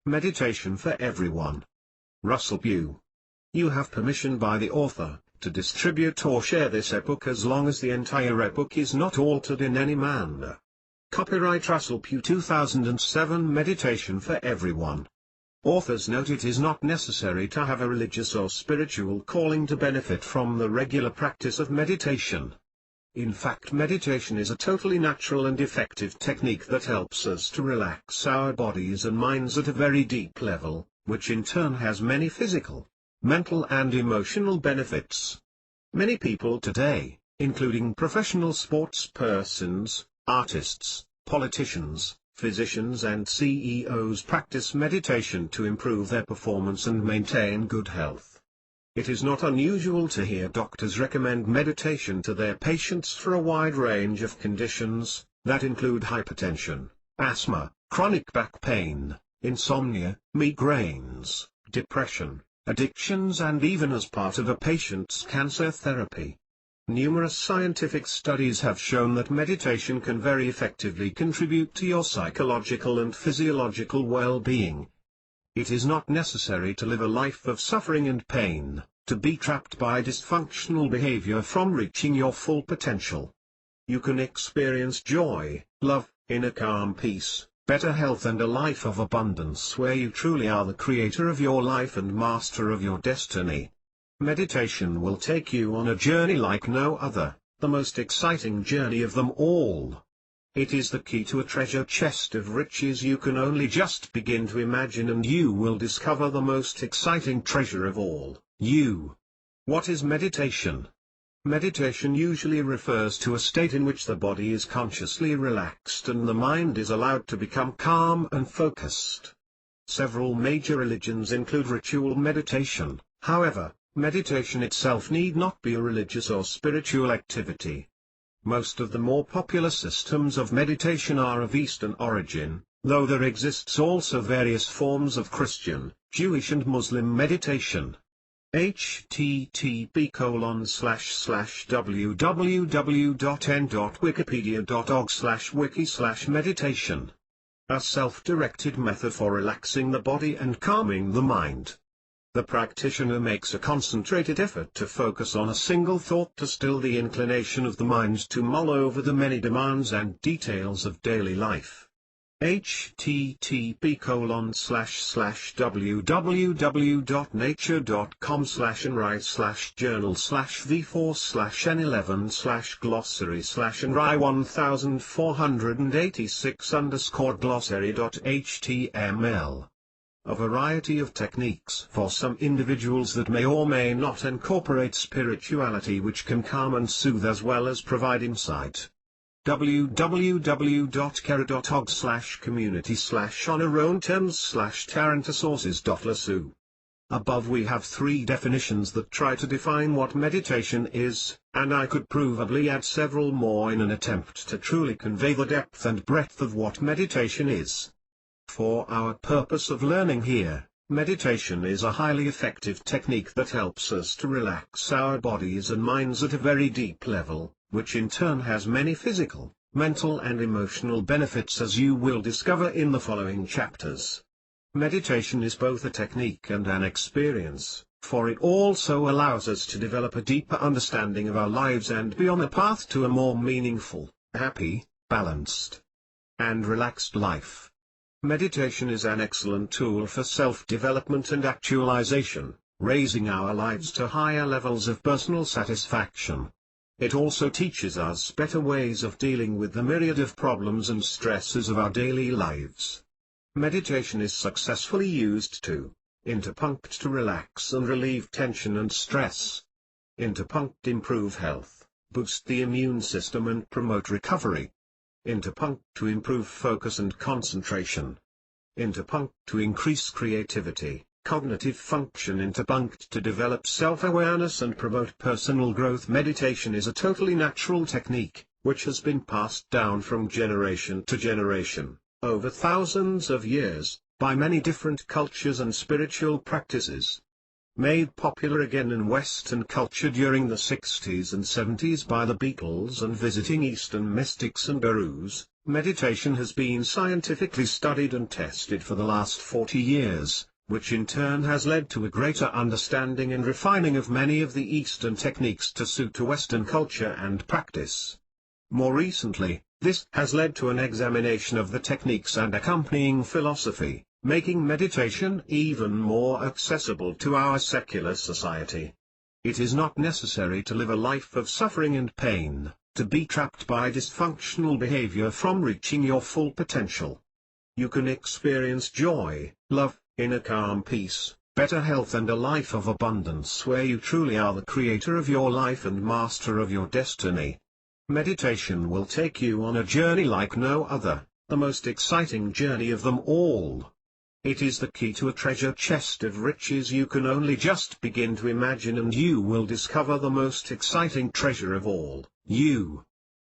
Meditation for Everyone. Russell Pugh. You have permission by the author to distribute or share this ebook as long as the entire ebook is not altered in any manner. Copyright Russell Pugh 2007 Meditation for Everyone. Authors note it is not necessary to have a religious or spiritual calling to benefit from the regular practice of meditation. In fact, meditation is a totally natural and effective technique that helps us to relax our bodies and minds at a very deep level, which in turn has many physical, mental and emotional benefits. Many people today, including professional sports persons, artists, politicians, physicians and CEOs, practice meditation to improve their performance and maintain good health. It is not unusual to hear doctors recommend meditation to their patients for a wide range of conditions, that include hypertension, asthma, chronic back pain, insomnia, migraines, depression, addictions and even as part of a patient's cancer therapy. Numerous scientific studies have shown that meditation can very effectively contribute to your psychological and physiological well-being. It is not necessary to live a life of suffering and pain, to be trapped by dysfunctional behavior from reaching your full potential. You can experience joy, love, inner calm, peace, better health and a life of abundance where you truly are the creator of your life and master of your destiny. Meditation will take you on a journey like no other, the most exciting journey of them all. It is the key to a treasure chest of riches you can only just begin to imagine, and you will discover the most exciting treasure of all, you. What is meditation? Meditation usually refers to a state in which the body is consciously relaxed and the mind is allowed to become calm and focused. Several major religions include ritual meditation. However, meditation itself need not be a religious or spiritual activity. Most of the more popular systems of meditation are of Eastern origin, though there exists also various forms of Christian, Jewish and Muslim meditation. http://www.n.wikipedia.org/wiki/meditation. A self-directed method for relaxing the body and calming the mind. The practitioner makes a concentrated effort to focus on a single thought to still the inclination of the mind to mull over the many demands and details of daily life. http://www.nature.com/nri/glossary/nri1046_glossary.html. A variety of techniques for some individuals that may or may not incorporate spirituality, which can calm and soothe as well as provide insight. www.kara.org/community/on-our-own-terms/tarantosources.lasu. Above we have three definitions that try to define what meditation is, and I could provably add several more in an attempt to truly convey the depth and breadth of what meditation is. For our purpose of learning here, meditation is a highly effective technique that helps us to relax our bodies and minds at a very deep level, which in turn has many physical, mental and emotional benefits, as you will discover in the following chapters. Meditation is both a technique and an experience, for it also allows us to develop a deeper understanding of our lives and be on a path to a more meaningful, happy, balanced, and relaxed life. Meditation is an excellent tool for self-development and actualization, raising our lives to higher levels of personal satisfaction. It also teaches us better ways of dealing with the myriad of problems and stresses of our daily lives. Meditation is successfully used to interpunct to relax and relieve tension and stress. Interpunct improve health, boost the immune system and promote recovery. Interpunct to improve focus and concentration. Interpunct to increase creativity, cognitive function. Interpunct to develop self-awareness and promote personal growth. Meditation is a totally natural technique, which has been passed down from generation to generation, over thousands of years, by many different cultures and spiritual practices. Made popular again in Western culture during the 60s and 70s by the Beatles and visiting Eastern mystics and gurus, Meditation has been scientifically studied and tested for the last 40 years, which in turn has led to a greater understanding and refining of many of the Eastern techniques to suit a Western culture and practice. More recently, this has led to an examination of the techniques and accompanying philosophy, making meditation even more accessible to our secular society. It is not necessary to live a life of suffering and pain, to be trapped by dysfunctional behavior from reaching your full potential. You can experience joy, love, inner calm, peace, better health, and a life of abundance where you truly are the creator of your life and master of your destiny. Meditation will take you on a journey like no other, the most exciting journey of them all. It is the key to a treasure chest of riches you can only just begin to imagine, and you will discover the most exciting treasure of all, you.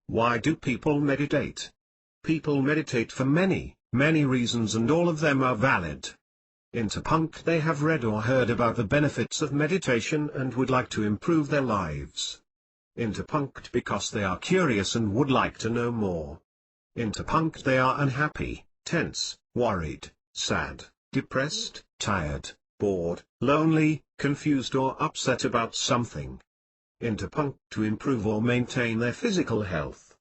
Why do people meditate? People meditate for many, many reasons, and all of them are valid. Interpunct, they have read or heard about the benefits of meditation and would like to improve their lives. Interpunct, because they are curious and would like to know more. Interpunct, they are unhappy, tense, worried, sad, depressed, tired, bored, lonely, confused, or upset about something. Interpunct, to improve or maintain their physical health.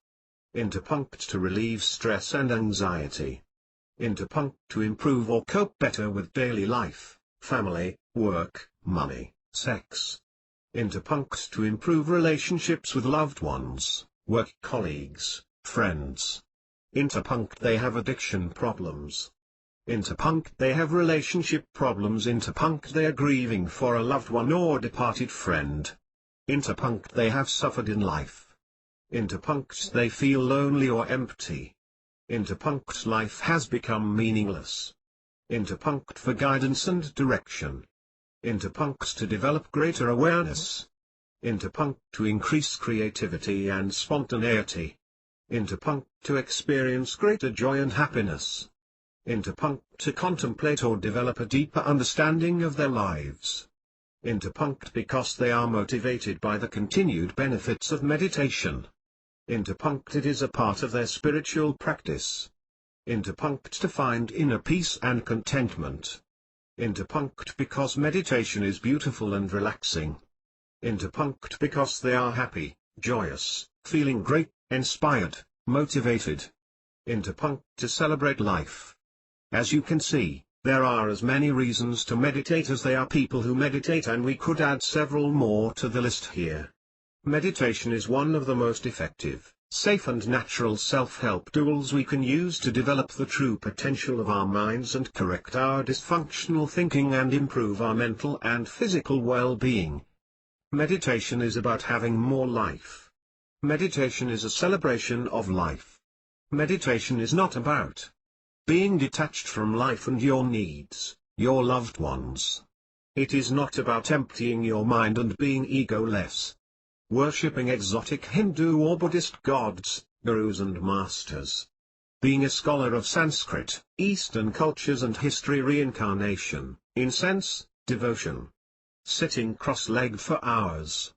Interpunct, to relieve stress and anxiety. Interpunct, to improve or cope better with daily life, family, work, money, sex. Interpunct, to improve relationships with loved ones, work colleagues, friends. Interpunct, they have addiction problems. Interpunct, they have relationship problems. Interpunct, they are grieving for a loved one or departed friend. Interpunct, they have suffered in life. Interpunct, they feel lonely or empty. Interpunct, life has become meaningless. Interpunct, for guidance and direction. Interpunct, to develop greater awareness. Interpunct, to increase creativity and spontaneity. Interpunct, to experience greater joy and happiness. Interpunct, to contemplate or develop a deeper understanding of their lives. Interpunct, because they are motivated by the continued benefits of meditation. Interpunct, it is a part of their spiritual practice. Interpunct, to find inner peace and contentment. Interpunct, because meditation is beautiful and relaxing. Interpunct, because they are happy, joyous, feeling great, inspired, motivated. Interpunct, to celebrate life. As you can see, there are as many reasons to meditate as there are people who meditate, and we could add several more to the list here. Meditation is one of the most effective, safe and natural self-help tools we can use to develop the true potential of our minds and correct our dysfunctional thinking and improve our mental and physical well-being. Meditation is about having more life. Meditation is a celebration of life. Meditation is not about being detached from life and your needs, your loved ones. It is not about emptying your mind and being ego-less. Worshipping exotic Hindu or Buddhist gods, gurus and masters. Being a scholar of Sanskrit, Eastern cultures and history, reincarnation, incense, devotion. Sitting cross-legged for hours.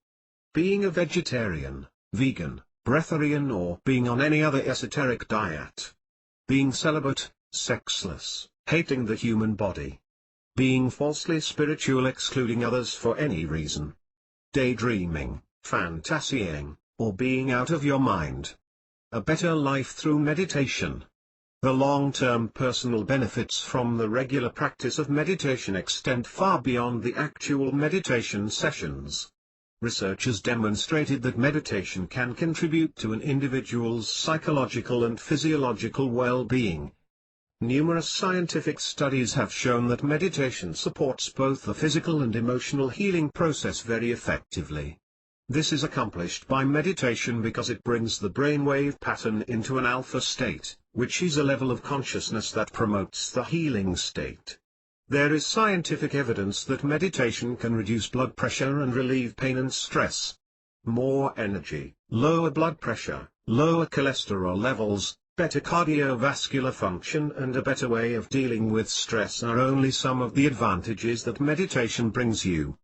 Being a vegetarian, vegan, breatharian, or being on any other esoteric diet. Being celibate, sexless, hating the human body. Being falsely spiritual, excluding others for any reason. Daydreaming, fantasying, or being out of your mind. A better life through meditation. The long-term personal benefits from the regular practice of meditation extend far beyond the actual meditation sessions. Research has demonstrated that meditation can contribute to an individual's psychological and physiological well-being. Numerous scientific studies have shown that meditation supports both the physical and emotional healing process very effectively. This is accomplished by meditation because it brings the brainwave pattern into an alpha state, which is a level of consciousness that promotes the healing state. There is scientific evidence that meditation can reduce blood pressure and relieve pain and stress. More energy, lower blood pressure, lower cholesterol levels, better cardiovascular function, and a better way of dealing with stress are only some of the advantages that meditation brings you.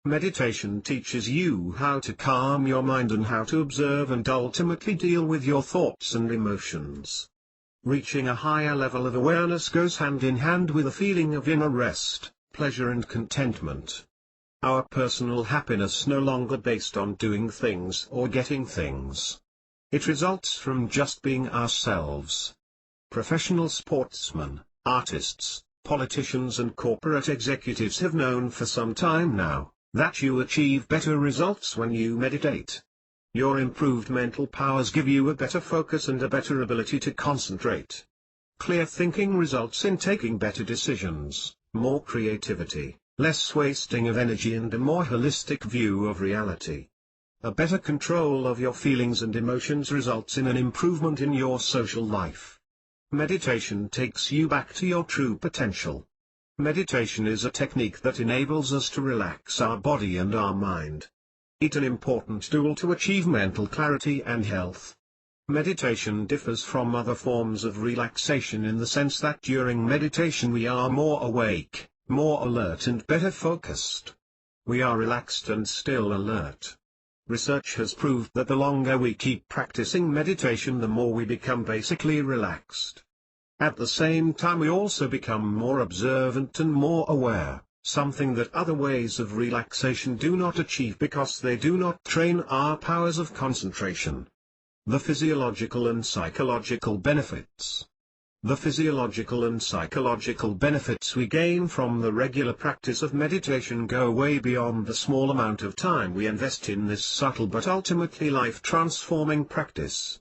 Meditation teaches you how to calm your mind and how to observe and ultimately deal with your thoughts and emotions. Reaching a higher level of awareness goes hand in hand with a feeling of inner rest, pleasure and contentment. Our personal happiness no longer based on doing things or getting things. It results from just being ourselves. Professional sportsmen, artists, politicians and corporate executives have known for some time now that you achieve better results when you meditate. Your improved mental powers give you a better focus and a better ability to concentrate. Clear thinking results in taking better decisions, more creativity, less wasting of energy and a more holistic view of reality. A better control of your feelings and emotions results in an improvement in your social life. Meditation takes you back to your true potential. Meditation is a technique that enables us to relax our body and our mind. It's an important tool to achieve mental clarity and health. Meditation differs from other forms of relaxation in the sense that during meditation we are more awake, more alert and better focused. We are relaxed and still alert. Research has proved that the longer we keep practicing meditation, the more we become basically relaxed. At the same time we also become more observant and more aware, something that other ways of relaxation do not achieve because they do not train our powers of concentration. The physiological and psychological benefits. The physiological and psychological benefits we gain from the regular practice of meditation go way beyond the small amount of time we invest in this subtle but ultimately life-transforming practice.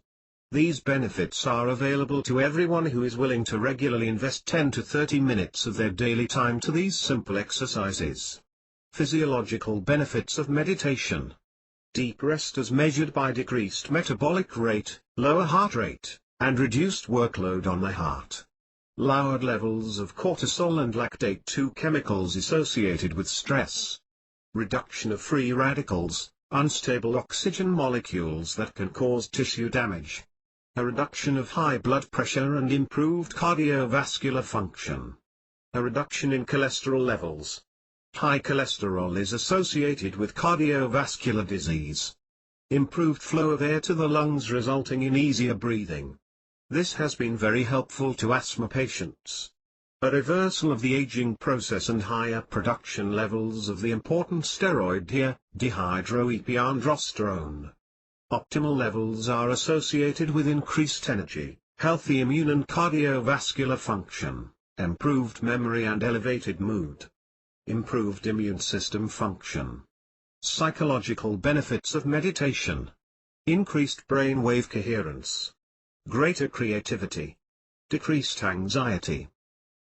These benefits are available to everyone who is willing to regularly invest 10 to 30 minutes of their daily time to these simple exercises. Physiological benefits of meditation. Deep rest as measured by decreased metabolic rate, lower heart rate, and reduced workload on the heart. Lowered levels of cortisol and lactate, two chemicals associated with stress. Reduction of free radicals, unstable oxygen molecules that can cause tissue damage. A reduction of high blood pressure and improved cardiovascular function. A reduction in cholesterol levels. High cholesterol is associated with cardiovascular disease. Improved flow of air to the lungs resulting in easier breathing. This has been very helpful to asthma patients. A reversal of the aging process and higher production levels of the important steroid here, dehydroepiandrosterone. Optimal levels are associated with increased energy, healthy immune and cardiovascular function, improved memory and elevated mood. Improved immune system function. Psychological benefits of meditation. Increased brainwave coherence. Greater creativity. Decreased anxiety.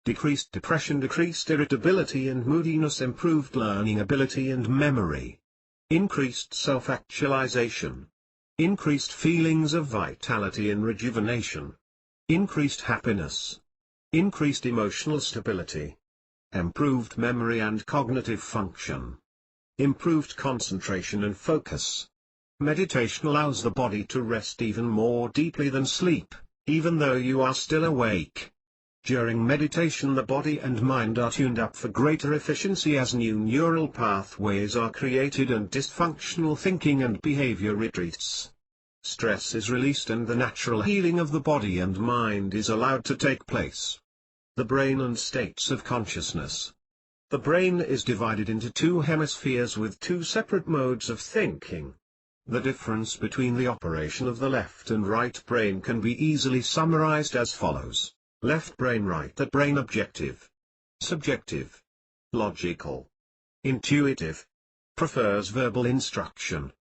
Decreased depression, decreased irritability and moodiness, improved learning ability and memory. Increased self-actualization. Increased feelings of vitality and rejuvenation. Increased happiness. Increased emotional stability. Improved memory and cognitive function. Improved concentration and focus. Meditation allows the body to rest even more deeply than sleep, even though you are still awake. During meditation the body and mind are tuned up for greater efficiency as new neural pathways are created and dysfunctional thinking and behavior retreats. Stress is released and the natural healing of the body and mind is allowed to take place. The brain and states of consciousness. The brain is divided into two hemispheres with two separate modes of thinking. The difference between the operation of the left and right brain can be easily summarized as follows. Left brain, right brain. Objective. Subjective. Logical. Intuitive. Prefers verbal instruction.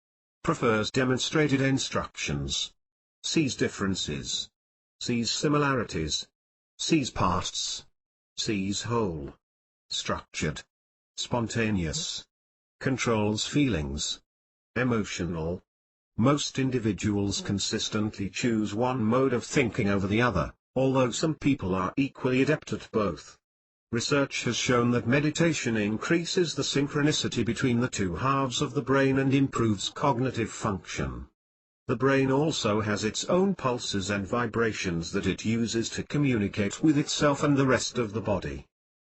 Prefers demonstrated instructions. Sees differences. Sees similarities. Sees parts. Sees whole. Structured. Spontaneous. Controls feelings. Emotional. Most individuals consistently choose one mode of thinking over the other, although some people are equally adept at both. Research has shown that meditation increases the synchronicity between the two halves of the brain and improves cognitive function. The brain also has its own pulses and vibrations that it uses to communicate with itself and the rest of the body.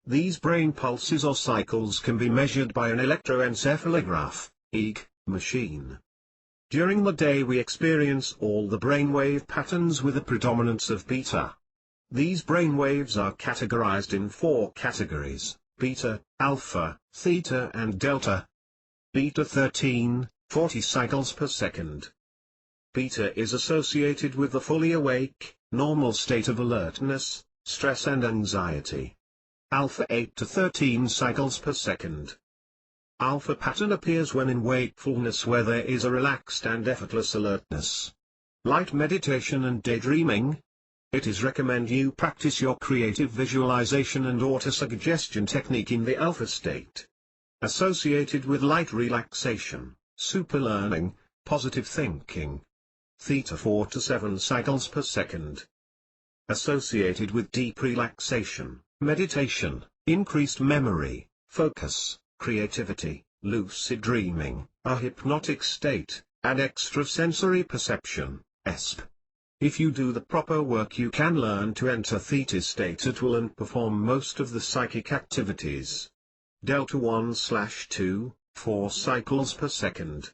These brain pulses or cycles can be measured by an electroencephalograph, EEG, machine. During the day we experience all the brainwave patterns with a predominance of beta, These brainwaves are categorized in 4 categories: beta, alpha, theta and delta. Beta 13, 40 cycles per second. Beta is associated with the fully awake, normal state of alertness, stress and anxiety. Alpha 8 to 13 cycles per second. Alpha pattern appears when in wakefulness where there is a relaxed and effortless alertness. Light meditation and daydreaming. It is recommended you practice your creative visualization and autosuggestion technique in the alpha state. Associated with light relaxation, superlearning, positive thinking. Theta 4 to 7 cycles per second. Associated with deep relaxation, meditation, increased memory, focus, creativity, lucid dreaming, a hypnotic state, and extrasensory perception, ESP. If you do the proper work you can learn to enter theta state at will and perform most of the psychic activities. Delta 1/2, 4 cycles per second.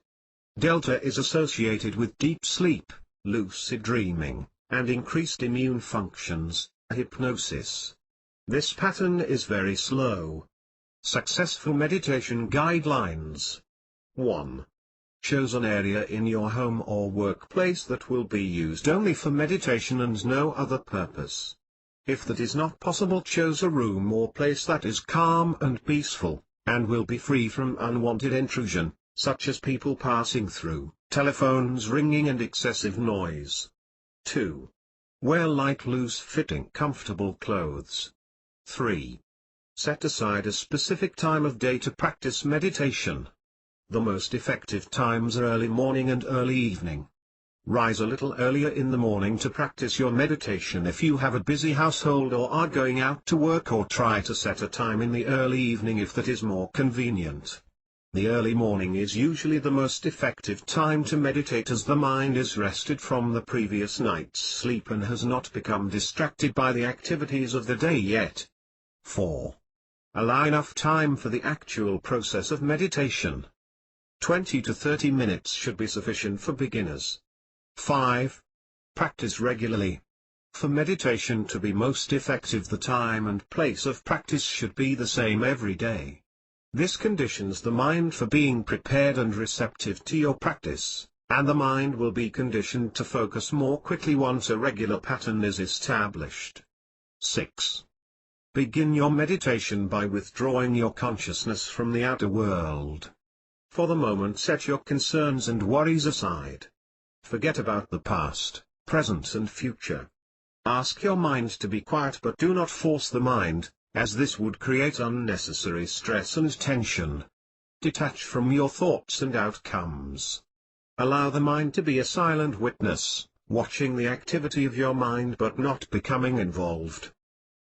Delta is associated with deep sleep, lucid dreaming, and increased immune functions, hypnosis. This pattern is very slow. Successful meditation guidelines. 1. Choose an area in your home or workplace that will be used only for meditation and no other purpose. If that is not possible, choose a room or place that is calm and peaceful, and will be free from unwanted intrusion, such as people passing through, telephones ringing and excessive noise. 2. Wear light loose-fitting comfortable clothes. 3. Set aside a specific time of day to practice meditation. The most effective times are early morning and early evening. Rise a little earlier in the morning to practice your meditation if you have a busy household or are going out to work, or try to set a time in the early evening if that is more convenient. The early morning is usually the most effective time to meditate, as the mind is rested from the previous night's sleep and has not become distracted by the activities of the day yet. 4. Allow enough time for the actual process of meditation. 20 to 30 minutes should be sufficient for beginners. 5. Practice regularly. For meditation to be most effective, the time and place of practice should be the same every day. This conditions the mind for being prepared and receptive to your practice, and the mind will be conditioned to focus more quickly once a regular pattern is established. 6. Begin your meditation by withdrawing your consciousness from the outer world. For the moment, set your concerns and worries aside. Forget about the past, present and future. Ask your mind to be quiet, but do not force the mind, as this would create unnecessary stress and tension. Detach from your thoughts and outcomes. Allow the mind to be a silent witness, watching the activity of your mind but not becoming involved.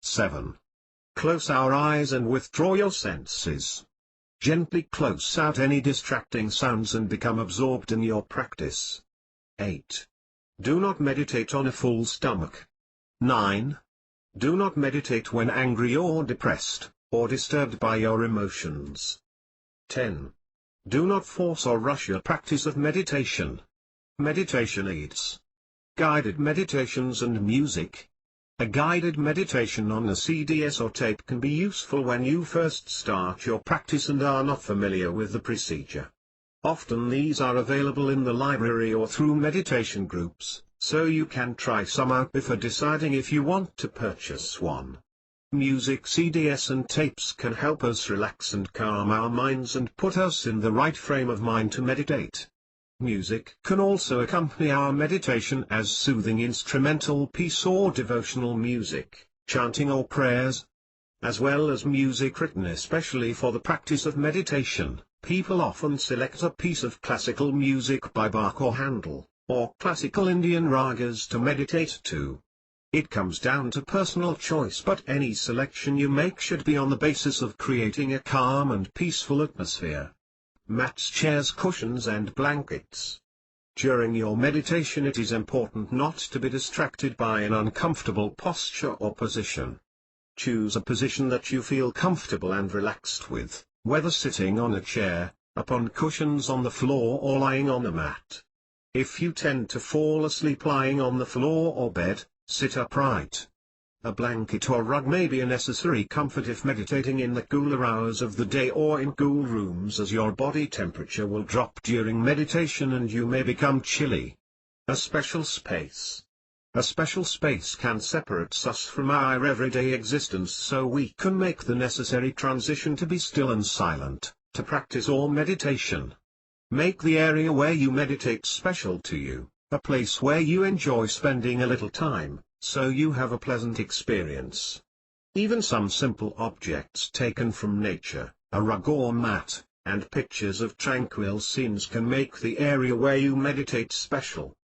7. Close our eyes and withdraw your senses. Gently close out any distracting sounds and become absorbed in your practice. 8. Do not meditate on a full stomach. 9. Do not meditate when angry or depressed, or disturbed by your emotions. 10. Do not force or rush your practice of meditation. Meditation aids. Guided meditations and music. A guided meditation on a CDS or tape can be useful when you first start your practice and are not familiar with the procedure. Often these are available in the library or through meditation groups, so you can try some out before deciding if you want to purchase one. Music CDs and tapes can help us relax and calm our minds and put us in the right frame of mind to meditate. Music can also accompany our meditation as soothing instrumental piece or devotional music, chanting or prayers, as well as music written especially for the practice of meditation. People often select a piece of classical music by Bach or Handel, or classical Indian ragas to meditate to. It comes down to personal choice, but any selection you make should be on the basis of creating a calm and peaceful atmosphere. Mats, chairs, cushions and blankets. During your meditation it is important not to be distracted by an uncomfortable posture or position. Choose a position that you feel comfortable and relaxed with, whether sitting on a chair, upon cushions on the floor or lying on a mat. If you tend to fall asleep lying on the floor or bed, sit upright. A blanket or rug may be a necessary comfort if meditating in the cooler hours of the day or in cool rooms, as your body temperature will drop during meditation and you may become chilly. A special space. A special space can separate us from our everyday existence so we can make the necessary transition to be still and silent, to practice all meditation. Make the area where you meditate special to you, a place where you enjoy spending a little time, so you have a pleasant experience. Even some simple objects taken from nature, a rug or mat, and pictures of tranquil scenes can make the area where you meditate special.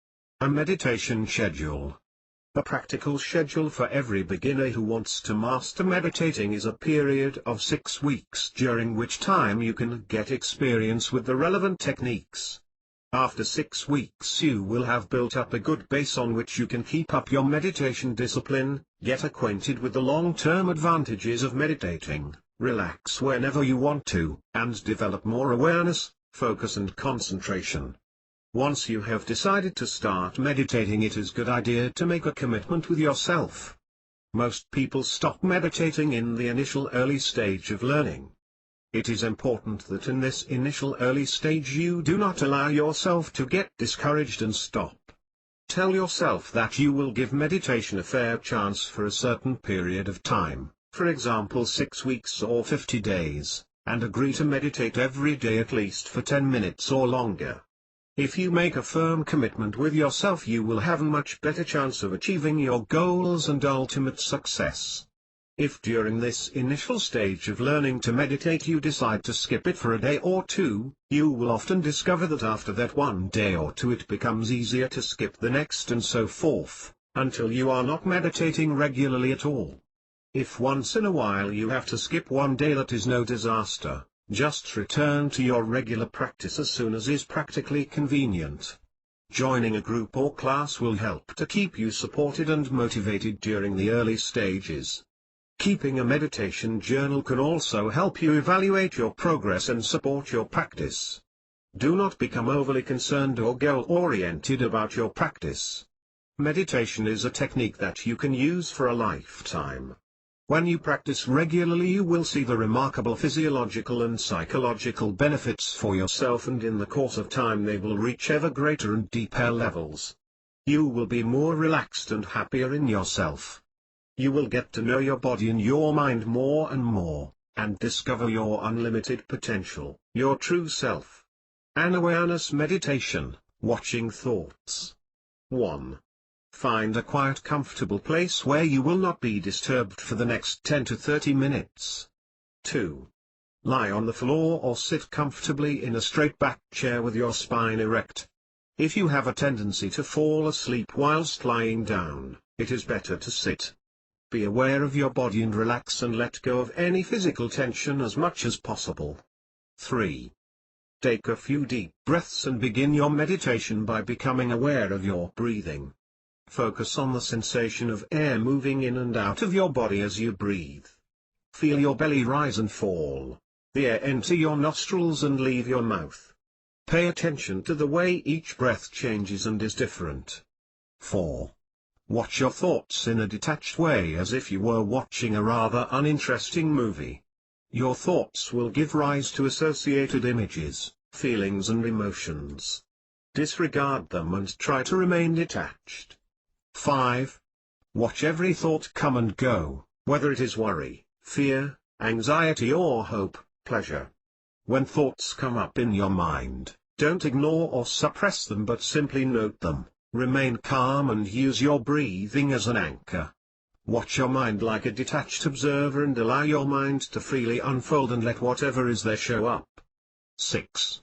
A meditation schedule. A practical schedule for every beginner who wants to master meditating is a period of 6 weeks during which time you can get experience with the relevant techniques. After 6 weeks you will have built up a good base on which you can keep up your meditation discipline, get acquainted with the long-term advantages of meditating, relax whenever you want to, and develop more awareness, focus and concentration. Once you have decided to start meditating, it is a good idea to make a commitment with yourself. Most people stop meditating in the initial early stage of learning. It is important that in this initial early stage you do not allow yourself to get discouraged and stop. Tell yourself that you will give meditation a fair chance for a certain period of time, for example 6 weeks or 50 days, and agree to meditate every day at least for 10 minutes or longer. If you make a firm commitment with yourself, you will have a much better chance of achieving your goals and ultimate success. If during this initial stage of learning to meditate you decide to skip it for a day or two, you will often discover that after that one day or two it becomes easier to skip the next and so forth, until you are not meditating regularly at all. If once in a while you have to skip one day, that is no disaster, just return to your regular practice as soon as is practically convenient. Joining a group or class will help to keep you supported and motivated during the early stages. Keeping a meditation journal can also help you evaluate your progress and support your practice. Do not become overly concerned or goal-oriented about your practice. Meditation is a technique that you can use for a lifetime. When you practice regularly, you will see the remarkable physiological and psychological benefits for yourself, and in the course of time they will reach ever greater and deeper levels. You will be more relaxed and happier in yourself. You will get to know your body and your mind more and more, and discover your unlimited potential, your true self. An awareness meditation, watching thoughts. 1. Find a quiet, comfortable place where you will not be disturbed for the next 10 to 30 minutes. 2. Lie on the floor or sit comfortably in a straight-back chair with your spine erect. If you have a tendency to fall asleep whilst lying down, it is better to sit. Be aware of your body and relax and let go of any physical tension as much as possible. 3. Take a few deep breaths and begin your meditation by becoming aware of your breathing. Focus on the sensation of air moving in and out of your body as you breathe. Feel your belly rise and fall, the air enter your nostrils and leave your mouth. Pay attention to the way each breath changes and is different. 4. Watch your thoughts in a detached way, as if you were watching a rather uninteresting movie. Your thoughts will give rise to associated images, feelings and emotions. Disregard them and try to remain detached. 5. Watch every thought come and go, whether it is worry, fear, anxiety or hope, pleasure. When thoughts come up in your mind, don't ignore or suppress them but simply note them. Remain calm and use your breathing as an anchor. Watch your mind like a detached observer and allow your mind to freely unfold and let whatever is there show up. 6.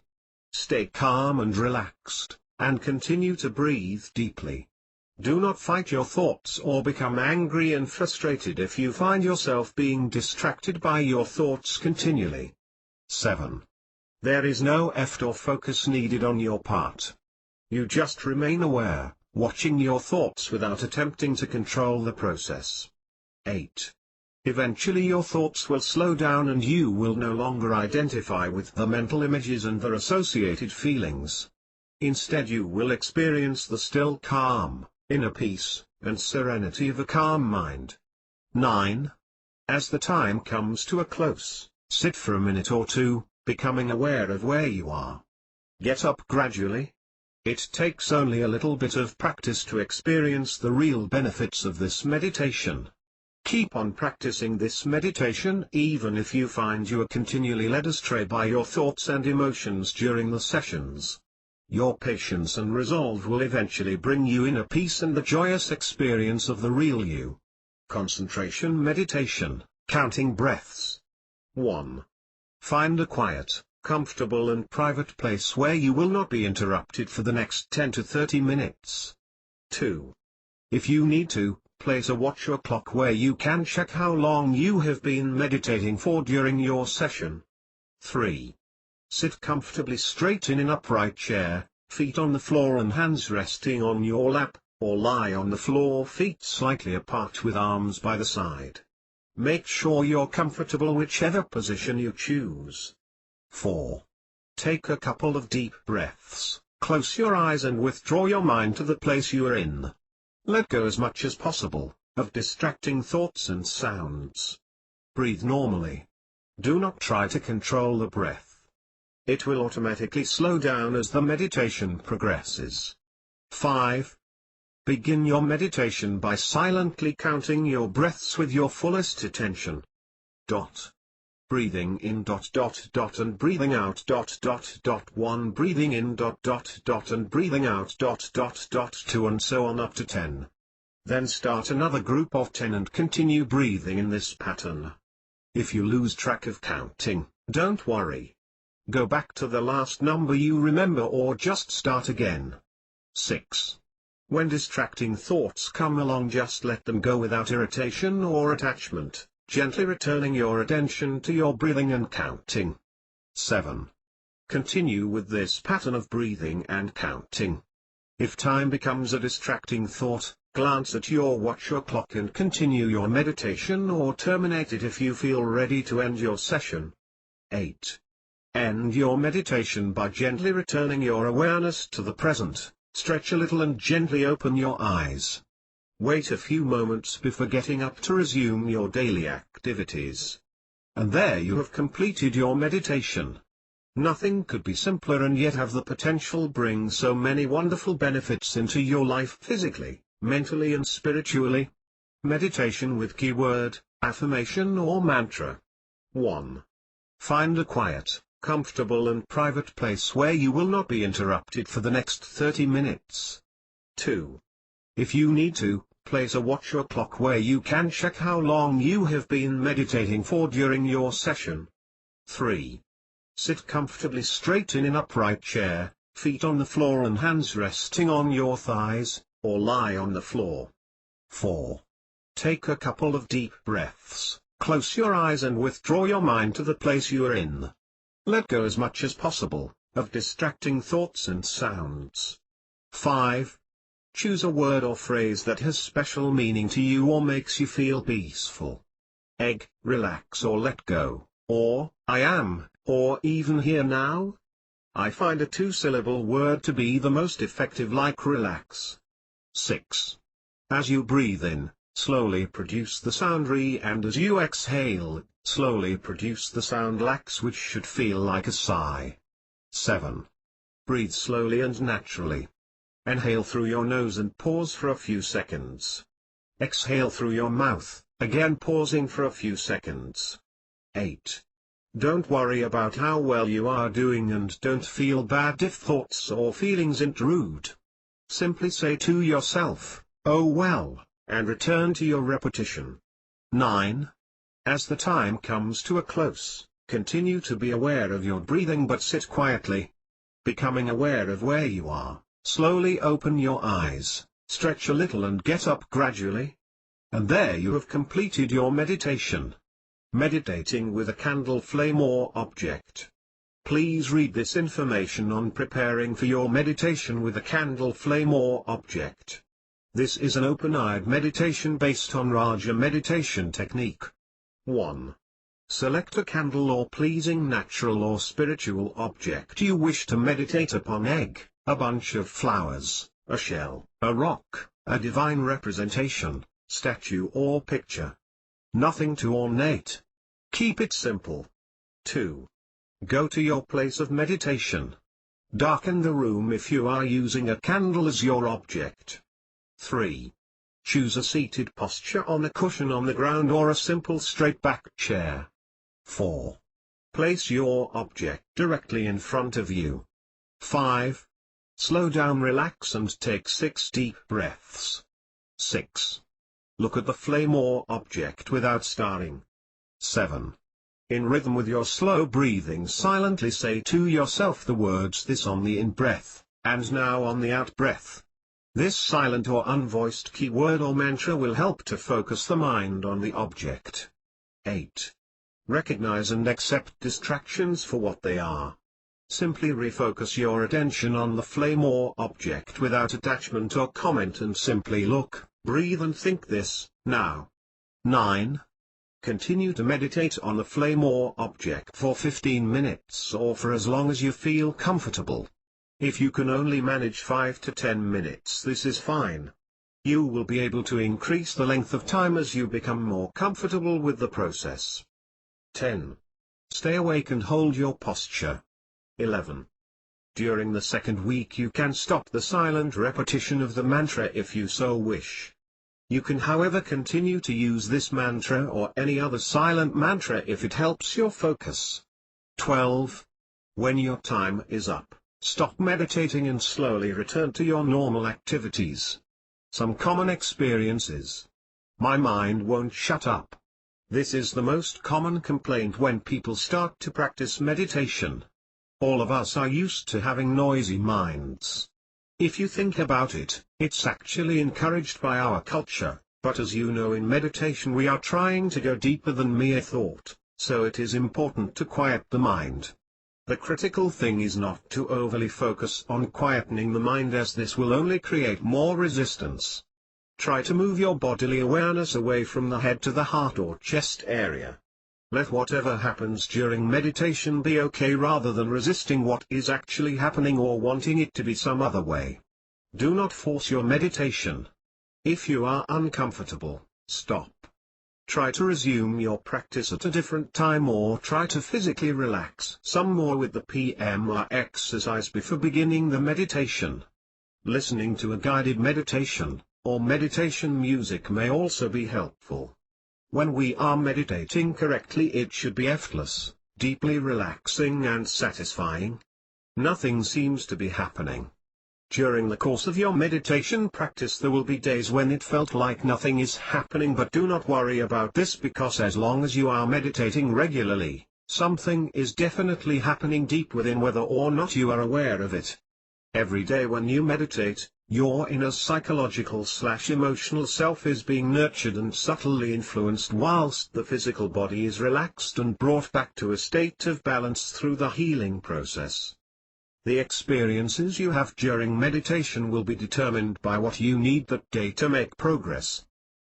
Stay calm and relaxed, and continue to breathe deeply. Do not fight your thoughts or become angry and frustrated if you find yourself being distracted by your thoughts continually. 7. There is no effort or focus needed on your part. You just remain aware, watching your thoughts without attempting to control the process. 8. Eventually your thoughts will slow down and you will no longer identify with the mental images and their associated feelings. Instead you will experience the still calm, inner peace, and serenity of a calm mind. 9. As the time comes to a close, sit for a minute or two, becoming aware of where you are. Get up gradually. It takes only a little bit of practice to experience the real benefits of this meditation. Keep on practicing this meditation even if you find you are continually led astray by your thoughts and emotions during the sessions. Your patience and resolve will eventually bring you inner peace and the joyous experience of the real you. Concentration meditation, counting breaths. 1. Find a quiet, comfortable and private place where you will not be interrupted for the next 10 to 30 minutes. 2. If you need to, place a watch or clock where you can check how long you have been meditating for during your session. 3. Sit comfortably straight in an upright chair, feet on the floor and hands resting on your lap, or lie on the floor feet slightly apart with arms by the side. Make sure you're comfortable whichever position you choose. 4. Take a couple of deep breaths, close your eyes and withdraw your mind to the place you are in. Let go as much as possible of distracting thoughts and sounds. Breathe normally. Do not try to control the breath. It will automatically slow down as the meditation progresses. 5. Begin your meditation by silently counting your breaths with your fullest attention. Breathing in ... and breathing out ... 1 breathing in ... and breathing out ... 2 and so on up to 10. Then start another group of 10 and continue breathing in this pattern. If you lose track of counting, don't worry. Go back to the last number you remember or just start again. 6. When distracting thoughts come along, just let them go without irritation or attachment, gently returning your attention to your breathing and counting. 7. Continue with this pattern of breathing and counting. If time becomes a distracting thought, glance at your watch or clock and continue your meditation or terminate it if you feel ready to end your session. 8. End your meditation by gently returning your awareness to the present, stretch a little and gently open your eyes. Wait a few moments before getting up to resume your daily activities. And there you have completed your meditation. Nothing could be simpler and yet have the potential bring so many wonderful benefits into your life physically, mentally and spiritually. Meditation with keyword, affirmation or mantra. 1. Find a quiet, comfortable and private place where you will not be interrupted for the next 30 minutes. 2. If you need to, place a watch or clock where you can check how long you have been meditating for during your session. 3. Sit comfortably straight in an upright chair, feet on the floor and hands resting on your thighs, or lie on the floor. 4. Take a couple of deep breaths, close your eyes and withdraw your mind to the place you are in. Let go as much as possible of distracting thoughts and sounds. 5. Choose a word or phrase that has special meaning to you or makes you feel peaceful. Egg, relax or let go, or, I am, or even here now. I find a 2-syllable word to be the most effective, like relax. 6. As you breathe in, slowly produce the sound re, and as you exhale, slowly produce the sound lax, which should feel like a sigh. 7. Breathe slowly and naturally. Inhale through your nose and pause for a few seconds. Exhale through your mouth, again pausing for a few seconds. 8. Don't worry about how well you are doing and don't feel bad if thoughts or feelings intrude. Simply say to yourself, "Oh well," and return to your repetition. 9. As the time comes to a close, continue to be aware of your breathing but sit quietly. Becoming aware of where you are, slowly open your eyes, stretch a little and get up gradually. And there you have completed your meditation. Meditating with a candle flame or object. Please read this information on preparing for your meditation with a candle flame or object. This is an open-eyed meditation based on Raja meditation technique. 1. Select a candle or pleasing natural or spiritual object you wish to meditate upon: egg, a bunch of flowers, a shell, a rock, a divine representation, statue or picture. Nothing too ornate. Keep it simple. 2. Go to your place of meditation. Darken the room if you are using a candle as your object. 3. Choose a seated posture on a cushion on the ground or a simple straight-back chair. 4. Place your object directly in front of you. 5. Slow down, relax and take 6 deep breaths. 6. Look at the flame or object without staring. 7. In rhythm with your slow breathing, silently say to yourself the words "this" on the in-breath, and "now" on the out-breath. This silent or unvoiced keyword or mantra will help to focus the mind on the object. 8. Recognize and accept distractions for what they are. Simply refocus your attention on the flame or object without attachment or comment and simply look, breathe and think this, now. 9. Continue to meditate on the flame or object for 15 minutes or for as long as you feel comfortable. If you can only manage 5 to 10 minutes, this is fine. You will be able to increase the length of time as you become more comfortable with the process. 10. Stay awake and hold your posture. 11. During the second week you can stop the silent repetition of the mantra if you so wish. You can however continue to use this mantra or any other silent mantra if it helps your focus. 12. When your time is up, stop meditating and slowly return to your normal activities. Some common experiences. My mind won't shut up. This is the most common complaint when people start to practice meditation. All of us are used to having noisy minds. If you think about it, it's actually encouraged by our culture, but as you know, in meditation we are trying to go deeper than mere thought, so it is important to quiet the mind. The critical thing is not to overly focus on quietening the mind, as this will only create more resistance. Try to move your bodily awareness away from the head to the heart or chest area. Let whatever happens during meditation be okay rather than resisting what is actually happening or wanting it to be some other way. Do not force your meditation. If you are uncomfortable, stop. Try to resume your practice at a different time or try to physically relax some more with the PMR exercise before beginning the meditation. Listening to a guided meditation, or meditation music may also be helpful. When we are meditating correctly, it should be effortless, deeply relaxing and satisfying. Nothing seems to be happening. During the course of your meditation practice there will be days when it felt like nothing is happening, but do not worry about this, because as long as you are meditating regularly, something is definitely happening deep within, whether or not you are aware of it. Every day when you meditate, your inner psychological/emotional self is being nurtured and subtly influenced, whilst the physical body is relaxed and brought back to a state of balance through the healing process. The experiences you have during meditation will be determined by what you need that day to make progress.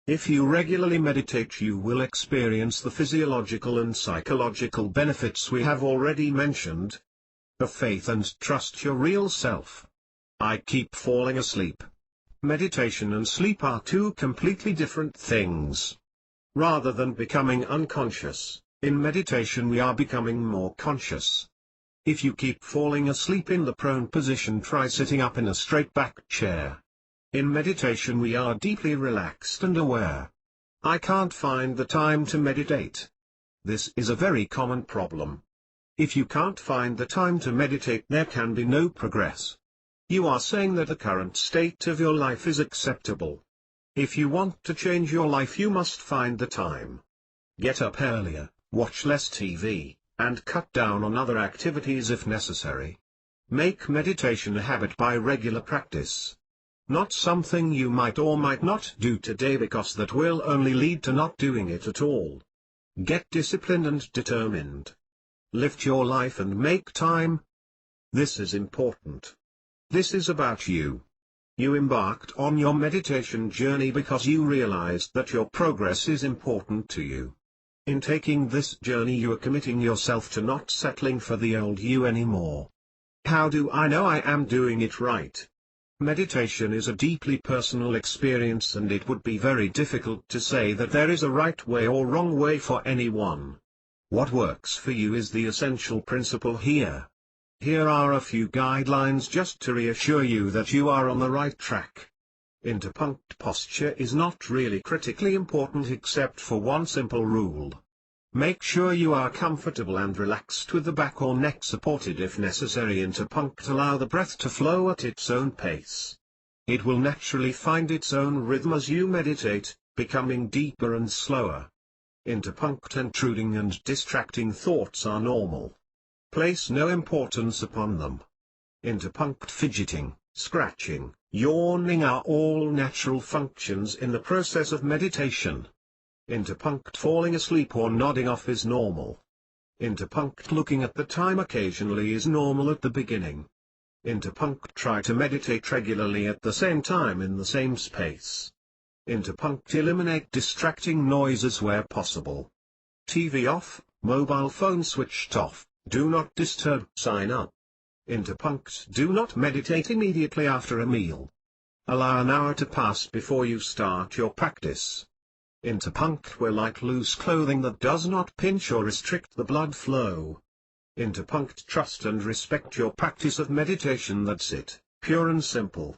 If you regularly meditate, you will experience the physiological and psychological benefits we have already mentioned. Have faith and trust your real self. I keep falling asleep. Meditation and sleep are two completely different things. Rather than becoming unconscious, in meditation we are becoming more conscious. If you keep falling asleep in the prone position, try sitting up in a straight-back chair. In meditation we are deeply relaxed and aware. I can't find the time to meditate. This is a very common problem. If you can't find the time to meditate, there can be no progress. You are saying that the current state of your life is acceptable. If you want to change your life, you must find the time. Get up earlier, watch less TV, and cut down on other activities if necessary. Make meditation a habit by regular practice. Not something you might or might not do today, because that will only lead to not doing it at all. Get disciplined and determined. Lift your life and make time. This is important. This is about you. You embarked on your meditation journey because you realized that your progress is important to you. In taking this journey, you are committing yourself to not settling for the old you anymore. How do I know I am doing it right? Meditation is a deeply personal experience, and it would be very difficult to say that there is a right way or wrong way for anyone. What works for you is the essential principle here. Here are a few guidelines just to reassure you that you are on the right track. Interpunct posture is not really critically important except for one simple rule. Make sure you are comfortable and relaxed with the back or neck supported if necessary. Interpunct allow the breath to flow at its own pace. It will naturally find its own rhythm as you meditate, becoming deeper and slower. Interpunct intruding and distracting thoughts are normal. Place no importance upon them. Interpunct fidgeting, scratching, yawning are all natural functions in the process of meditation. Interpunct falling asleep or nodding off is normal. Interpunct looking at the time occasionally is normal at the beginning. Interpunct try to meditate regularly at the same time in the same space. Interpunct eliminate distracting noises where possible. TV off, mobile phone switched off, do not disturb sign up. Interpunct do not meditate immediately after a meal. Allow an hour to pass before you start your practice. Interpunct wear light loose clothing that does not pinch or restrict the blood flow. Interpunct trust and respect your practice of meditation. That's it, pure and simple.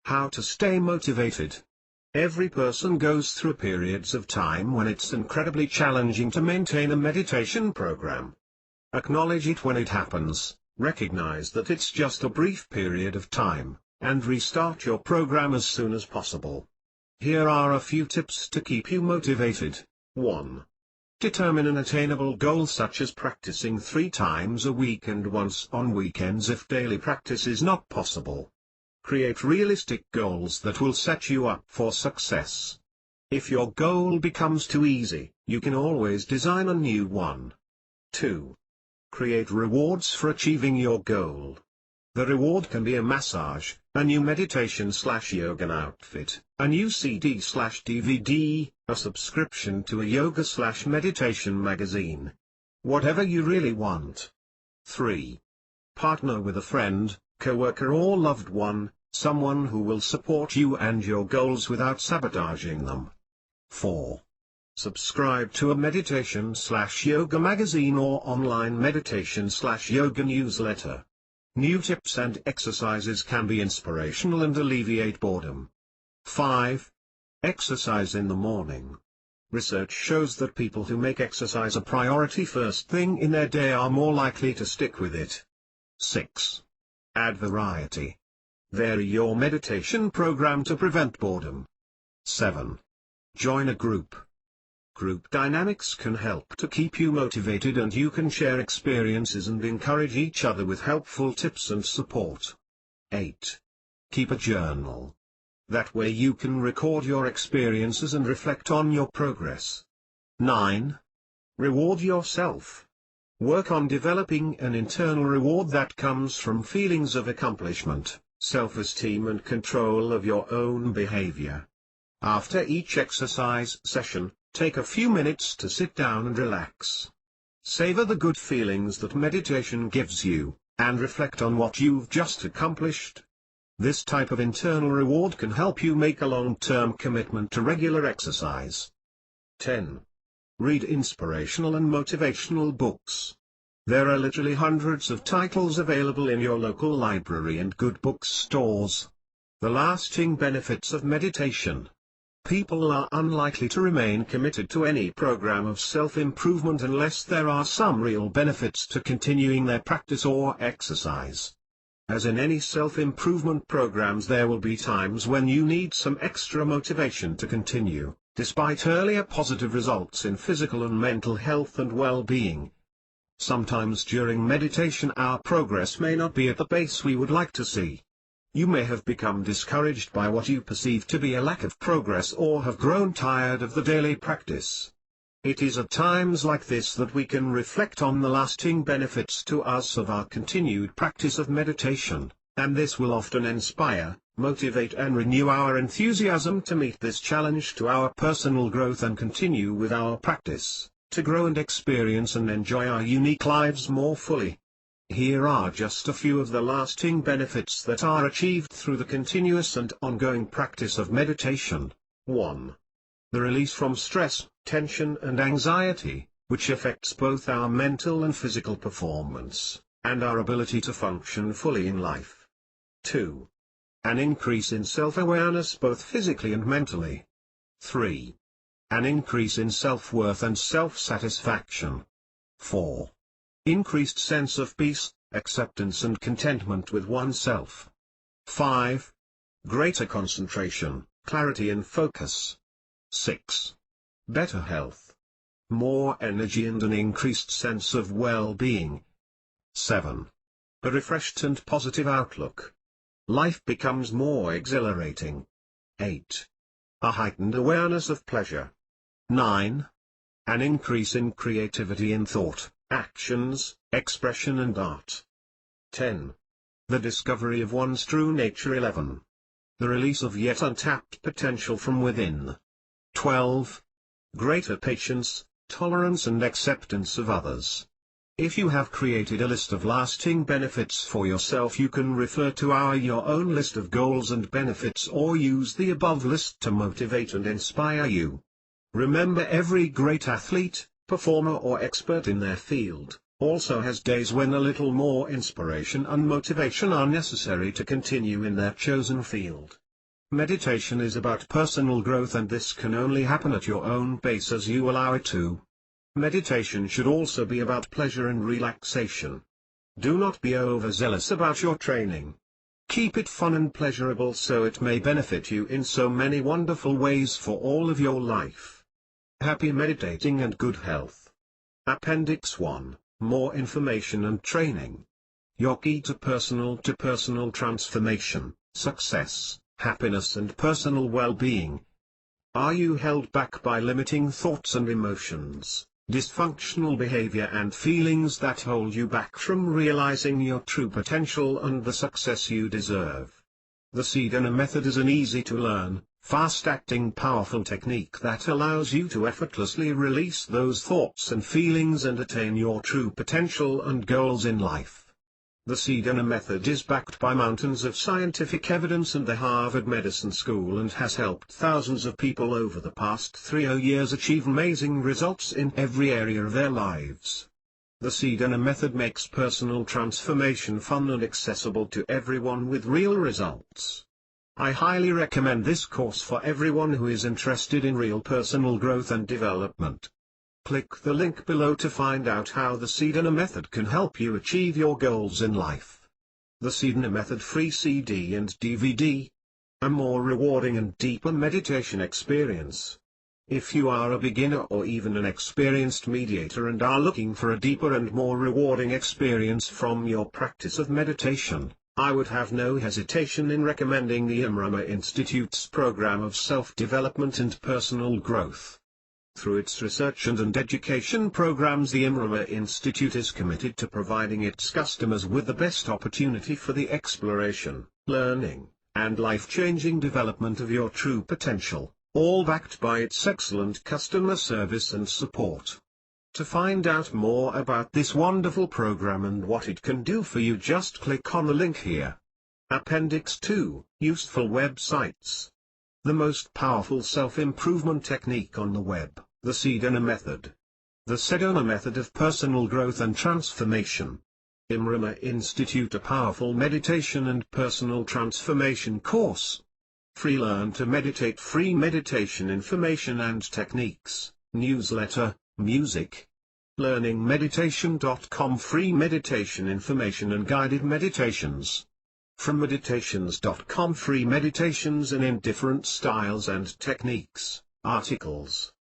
How to stay motivated. Every person goes through periods of time when it's incredibly challenging to maintain a meditation program. Acknowledge it when it happens, recognize that it's just a brief period of time, and restart your program as soon as possible. Here are a few tips to keep you motivated. 1. Determine an attainable goal such as practicing 3 times a week and once on weekends if daily practice is not possible. Create realistic goals that will set you up for success. If your goal becomes too easy, you can always design a new one. 2. Create rewards for achieving your goal. The reward can be a massage, a new meditation/yoga outfit, a new CD/DVD, a subscription to a yoga/meditation magazine. Whatever you really want. 3. Partner with a friend, coworker or loved one, someone who will support you and your goals without sabotaging them. 4. Subscribe to a meditation/yoga magazine or online meditation/yoga newsletter. New tips and exercises can be inspirational and alleviate boredom. 5. Exercise in the morning. Research shows that people who make exercise a priority first thing in their day are more likely to stick with it. 6. Add variety. Vary your meditation program to prevent boredom. 7. Join a group. Group dynamics can help to keep you motivated, and you can share experiences and encourage each other with helpful tips and support. 8. Keep a journal. That way you can record your experiences and reflect on your progress. 9. Reward yourself. Work on developing an internal reward that comes from feelings of accomplishment, self-esteem and control of your own behavior. After each exercise session, take a few minutes to sit down and relax. Savor the good feelings that meditation gives you, and reflect on what you've just accomplished. This type of internal reward can help you make a long-term commitment to regular exercise. 10. Read inspirational and motivational books. There are literally hundreds of titles available in your local library and good bookstores. The lasting benefits of meditation. People are unlikely to remain committed to any program of self-improvement unless there are some real benefits to continuing their practice or exercise. As in any self-improvement programs, there will be times when you need some extra motivation to continue, despite earlier positive results in physical and mental health and well-being. Sometimes during meditation our progress may not be at the pace we would like to see. You may have become discouraged by what you perceive to be a lack of progress or have grown tired of the daily practice. It is at times like this that we can reflect on the lasting benefits to us of our continued practice of meditation, and this will often inspire, motivate and renew our enthusiasm to meet this challenge to our personal growth and continue with our practice, to grow and experience and enjoy our unique lives more fully. Here are just a few of the lasting benefits that are achieved through the continuous and ongoing practice of meditation. 1. The release from stress, tension and anxiety, which affects both our mental and physical performance, and our ability to function fully in life. 2. An increase in self-awareness both physically and mentally. 3. An increase in self-worth and self-satisfaction. 4. Increased sense of peace, acceptance and contentment with oneself. 5. Greater concentration, clarity and focus. 6. Better health. More energy and an increased sense of well-being. 7. A refreshed and positive outlook. Life becomes more exhilarating. 8. A heightened awareness of pleasure. 9. An increase in creativity in thought, actions, expression and art. 10. The discovery of one's true nature. 11. The release of yet untapped potential from within. 12. Greater patience, tolerance and acceptance of others. If you have created a list of lasting benefits for yourself, you can refer to your own list of goals and benefits or use the above list to motivate and inspire you. Remember, every great athlete, performer or expert in their field, also has days when a little more inspiration and motivation are necessary to continue in their chosen field. Meditation is about personal growth, and this can only happen at your own pace as you allow it to. Meditation should also be about pleasure and relaxation. Do not be overzealous about your training. Keep it fun and pleasurable so it may benefit you in so many wonderful ways for all of your life. Happy meditating and good health. Appendix 1, More information and training. Your key to personal transformation, success, happiness and personal well-being. Are you held back by limiting thoughts and emotions, dysfunctional behavior and feelings that hold you back from realizing your true potential and the success you deserve? The Sedona method is an easy-to-learn, fast-acting powerful technique that allows you to effortlessly release those thoughts and feelings and attain your true potential and goals in life. The Sedona method is backed by mountains of scientific evidence and the Harvard Medical School and has helped thousands of people over the past 30 years achieve amazing results in every area of their lives. The Sedona method makes personal transformation fun and accessible to everyone with real results. I highly recommend this course for everyone who is interested in real personal growth and development. Click the link below to find out how the Sedona method can help you achieve your goals in life. The Sedona method free CD and DVD. A more rewarding and deeper meditation experience. If you are a beginner or even an experienced mediator and are looking for a deeper and more rewarding experience from your practice of meditation, I would have no hesitation in recommending the Imrama Institute's program of self-development and personal growth. Through its research and education programs, the Imrama Institute is committed to providing its customers with the best opportunity for the exploration, learning, and life-changing development of your true potential, all backed by its excellent customer service and support. To find out more about this wonderful program and what it can do for you, just click on the link here. Appendix 2, Useful Websites. The most powerful self-improvement technique on the web, the Sedona method. The Sedona method of personal growth and transformation. Imrama Institute, a powerful meditation and personal transformation course. Free Learn to Meditate, free meditation information and techniques, newsletter, music. LearningMeditation.com, free meditation information and guided meditations. From Meditations.com, free meditations in different styles and techniques, articles.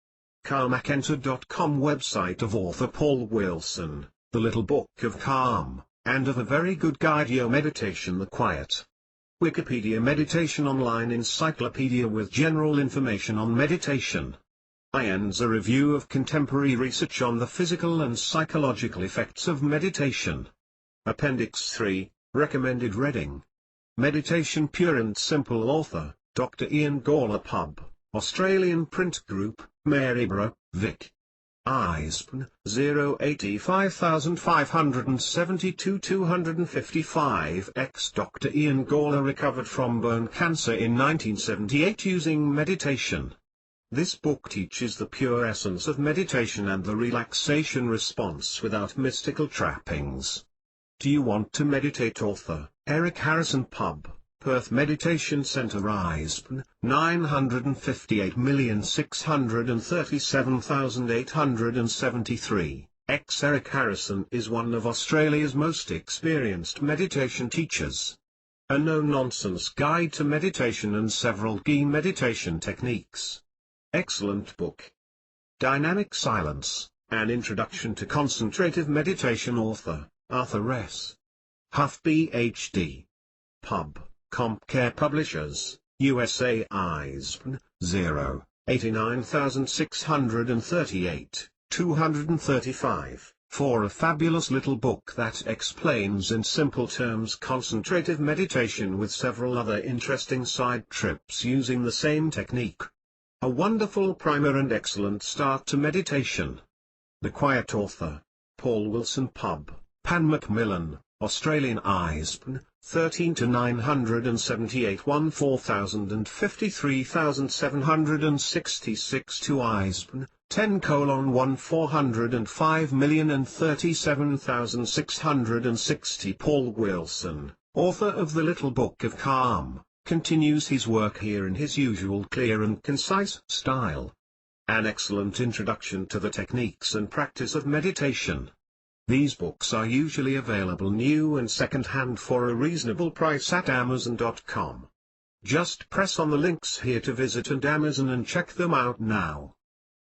Calmacenter.com, website of author Paul Wilson, The Little Book of Calm, and of a very good guide, Your Meditation, The Quiet. Wikipedia, meditation online encyclopedia with general information on meditation. IANDS, a review of contemporary research on the physical and psychological effects of meditation. Appendix 3, Recommended reading. Meditation Pure and Simple, author, Dr. Ian Gawler, Pub, Australian Print Group, Maryborough, Vic. ISBN 0855722 255-X. Dr. Ian Gawler recovered from bone cancer in 1978 using meditation. This book teaches the pure essence of meditation and the relaxation response without mystical trappings. Do you want to meditate? Author, Eric Harrison. Pub, Perth Meditation Center. ISBN 958,637,873. X. Eric Harrison is one of Australia's most experienced meditation teachers. A no-nonsense guide to meditation and several key meditation techniques. Excellent book. Dynamic Silence, An Introduction to Concentrative Meditation. Author, Arthur S. Huff, PhD. Pub, CompCare Publishers, USA. ISBN 0-89638, 235, for a fabulous little book that explains in simple terms concentrative meditation with several other interesting side trips using the same technique. A wonderful primer and excellent start to meditation. The Quiet. Author, Paul Wilson. Pub, Pan Macmillan, Australian. ISBN 13-978 14053,766 2. ISBN 10:1,405,037,660. Paul Wilson, author of The Little Book of Calm, continues his work here in his usual clear and concise style. An excellent introduction to the techniques and practice of meditation. These books are usually available new and second-hand for a reasonable price at Amazon.com. Just press on the links here to visit and Amazon and check them out now.